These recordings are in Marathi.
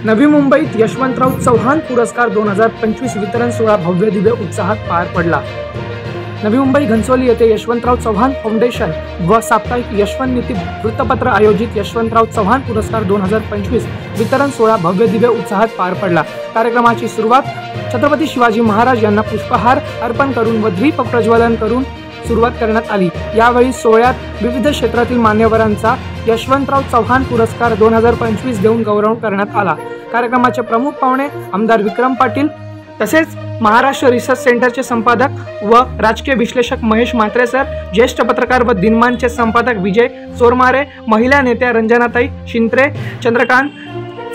नवी मुंबईत यशवंतराव चव्हाण पुरस्कार 2025 वितरण सोहळा भव्य दिव्य उत्साहात पार पडला। नवी मुंबई घनसोली येथे यशवंतराव चव्हाण फाउंडेशन व साप्ताहिक यशवंत नीती वृत्तपत्र आयोजित यशवंतराव चव्हाण पुरस्कार 2025 वितरण सोहळा भव्य दिव्य उत्साहात पार पडला। कार्यक्रमाची सुरुवात छत्रपती शिवाजी महाराज यांना पुष्पहार अर्पण करून व दीप प्रज्वलन करून सुरुवात करण्यात आली। यावेळी सोहळ्यात विविध क्षेत्रातील मान्यवरांचा यशवंतराव चव्हाण पुरस्कार 2025 देऊन गौरव करण्यात आला। कार्यक्रमाचे प्रमुख पाहुणे आमदार विक्रम पाटील तसेच महाराष्ट्र रिसर्च सेंटरचे संपादक व राजकीय विश्लेषक महेश म्हात्रे सर, ज्येष्ठ पत्रकार व दिनमानचे संपादक विजय चोरमारे, महिला नेत्या रंजनाताई शिंत्रे, चंद्रकांत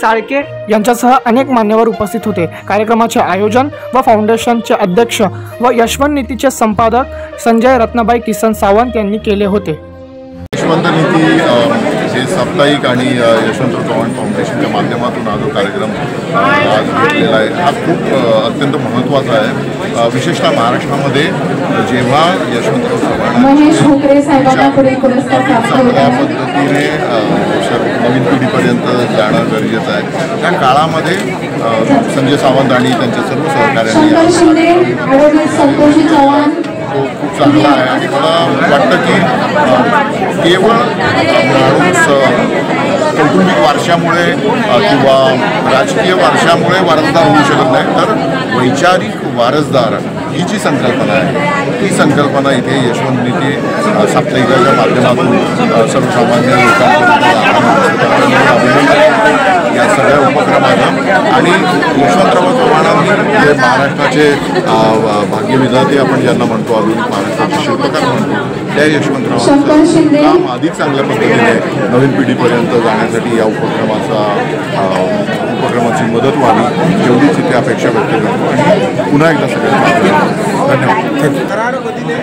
चाळके यांच्यासह अनेक मान्यवर उपस्थित होते। कार्यक्रमाचे आयोजन व फाउंडेशनचे अध्यक्ष व यशवंत नीतीचे संपादक संजय रत्नाबाई किसन सावंत यांनी केले होते। यशवंत नीती हे साप्ताहिक आणि यशवंतराव चव्हाण फाउंडेशनच्या माध्यमातून हा जो कार्यक्रम आज घेतलेला आहे हा खूप अत्यंत महत्त्वाचा आहे। विशेषतः महाराष्ट्रामध्ये जेव्हा यशवंतराव चव्हाण चांगल्या पद्धतीने नवीन पिढीपर्यंत जाणं गरजेचं आहे, त्या काळामध्ये संजय सावंत आणि त्यांच्या सर्व सहकार्यांनी तो खूप चांगला आहे आणि मला वाटतं की केवळ माणूस कौटुंबिक वारशामुळे किंवा राजकीय वारशामुळे वारसदार होऊ शकत नाही, तर वैचारिक वारसदार ही जी संकल्पना आहे ती संकल्पना इथे यशवंत नीती साप्ताहिकाच्या माध्यमातून सर्वसामान्य लोकांपर्यंत या सगळ्या उपक्रमानं आणि यशवंतराव चव्हाणांनी जे महाराष्ट्राचे भाग्यविधाते आपण ज्यांना म्हणतो, आधुनिक महाराष्ट्राचे शिल्पकार म्हणतो, त्या यशवंतरावांचं काम अधिक चांगल्या पद्धतीने नवीन पिढीपर्यंत जाण्यासाठी या उपक्रमाची मदत व्हावी एवढीच इथे अपेक्षा व्यक्त करतो आणि पुन्हा एकदा सगळ्यांना धन्यवाद। करार गतीने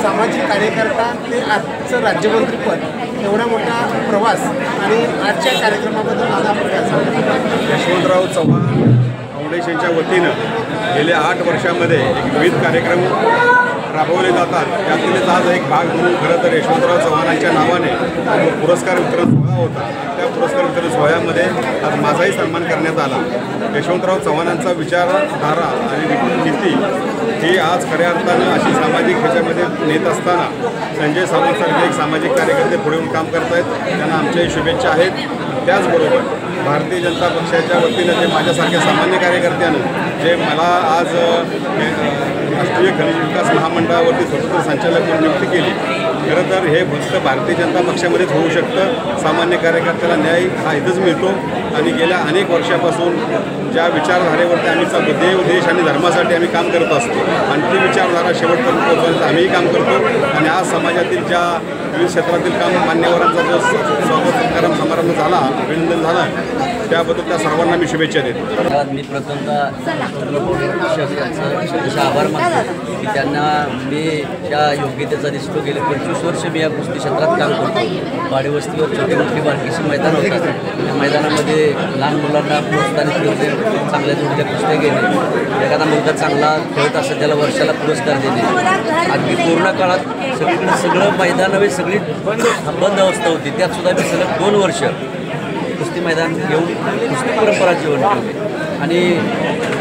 सामाजिक कार्यकर्ता ते आजचं राज्यमंत्रीपद एवढा मोठा प्रवास आणि आजच्या कार्यक्रमाबद्दल माझा आपण काय सांगतो। यशवंतराव चव्हाण फाउंडेशनच्या वतीनं गेल्या 8 वर्षामध्ये विविध कार्यक्रम राबवले जातात। त्यातीलच आज एक भाग म्हणून खरं तर यशवंतराव चव्हाणांच्या नावाने पुरस्कार वितरण सोहळा होता। त्या पुरस्कार वितरण सोहळ्यामध्ये आज माझाही सन्मान करण्यात आला। यशवंतराव चव्हाणांचा विचारधारा आणि नीती ही आज खऱ्या अर्थानं अशी सामाजिक ह्याच्यामध्ये नेत असताना संजय सावंतसारखे एक सामाजिक कार्यकर्ते पुढे येऊन काम करत आहेत, त्यांना आमच्याही शुभेच्छा आहेत। त्याचबरोबर भारतीय जनता पक्षाच्या वतीनं जे माझ्यासारख्या सामान्य कार्यकर्त्यानं जे मला आज राष्ट्रीय खनिज विकास महामंडळावरती स्वतंत्र संचालक म्हणून नियुक्ती केली, खरं तर हे फक्त भारतीय जनता पक्षामध्येच होऊ शकतं। सामान्य कार्यकर्त्याला न्याय हा इथंच मिळतो आणि गेल्या अनेक वर्षापासून ज्या विचारधारेवरती आम्ही चालतो, देव देश आणि धर्मासाठी आम्ही काम करत असतो आणि ती विचारधारा शेवटपर्यंत पोहोचवण्याचं आम्हीही काम करतो आणि आज समाजातील ज्या विविध क्षेत्रातील काम मान्यवरांचा जो स्वागत सत्कार समारंभ झाला, अभिनंदन झालं, त्याबद्दल त्या सर्वांना मी शुभेच्छा देतो। मी प्रथमतः यांचा आभार मानतो की त्यांना मी त्या योग्यतेचा दिसतो। गेले 25 वर्ष मी या कुस्ती क्षेत्रात काम करतो। वाडीवस्तीवर छोटी मोठी बारकीशी मैदान होतात, त्या मैदानामध्ये लहान मुलांना प्रोत्साहन देणे, चांगल्या जोडीच्या कुस्त्या घेणे, एखादा मुलगा चांगला खेळत असेल त्याला वर्षाला पुरस्कार देणे। अगदी कोरोना काळात सगळीकडे सगळं मैदानावे सगळी बंद अवस्था होती, त्यातसुद्धा मी सलग 2 वर्ष कुस्ती मैदान घेऊन कुस्ती परंपरा जीवन ठेवली आणि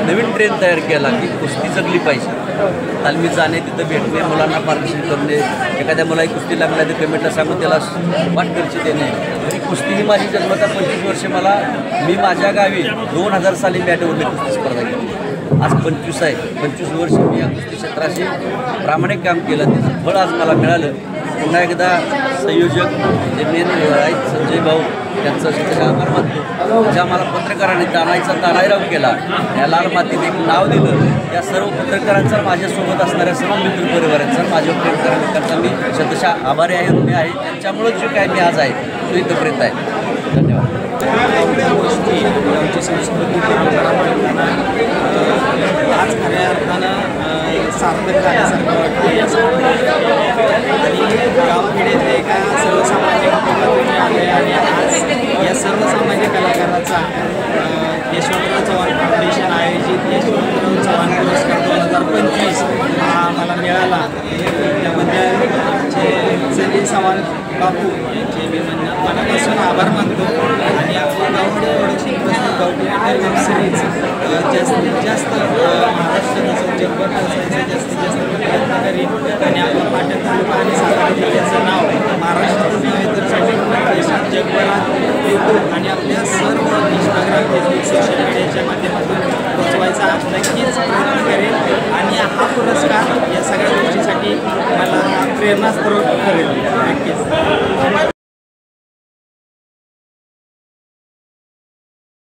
नवीन ट्रेन तयार केला की कुस्ती जगली पाहिजे। तालमी जाणे, तिथं भेटणे, मुलांना मार्गदर्शन करणे, एखाद्या मुलाही कुस्ती लागल्या तर कमेंटला सांगून त्याला पाठखर्ची देणे। तरी कुस्ती ही माझी जन्मता 25 वर्ष मी माझ्या गावी 2000 साली बॅटवरली कुस्ती स्पर्धा केली। आज 25 आहे, 25 वर्ष मी या कुस्ती क्षेत्राशी प्रामाणिक काम केलं, त्याचं फळ आज मला मिळालं। पुन्हा एकदा संयोजक जे मेन आहेत संजय भाऊ त्यांचं सुद्धा आभार मानतो, ज्या मला पत्रकारांनी ताणाईचा ताणाईराव केला, या लाल मातीत एक नाव दिलं, या सर्व पत्रकारांचा माझ्यासोबत असणाऱ्या सर्व मित्र परिवारांचा माझ्या प्रेमकरांचा मी शतशः आभारी आहे, ऋणी आहे। त्यांच्यामुळेच जे काय मी आज आहे तो इथंपर्यंत आहे। धन्यवाद। गोष्टी आमची संस्कृती आज खऱ्या अर्थानं सार्थक झाल्यासारखं वाटतं आणि गावखेड्यातले एका सर्वसामान्य कुटुंबातून आले आणि आज या सर्वसामान्य कलाकाराचा यशवंतराव चव्हाण फाउंडेशन आयोजित यशवंतराव चव्हाण पुरस्कार 2025 हा आम्हाला मिळाला। त्याबद्दल संजय सावंत बापू यांचे मी मनापासून आभार मानतो आणि आपल्या गावकडे डॉक्युमेंटरी वेब सिरीज जास्तीत जास्त महाराष्ट्रात असं जगभर असायचं जास्तीत जास्त प्रयत्न करीन आणि आपला पाटण तालुका आणि सातारा जिल्ह्याचं नाव महाराष्ट्रातच नव्हे तर संपूर्ण देशात जगभरात येतो आणि आपल्या सर्व इंस्टाग्राम फेसबुक सोशल मीडियाच्या माध्यमातून पोचवायचा नक्कीच प्रयत्न करेन आणि हा पुरस्कार या सगळ्या गोष्टीसाठी मला प्रेरणास्त्रोत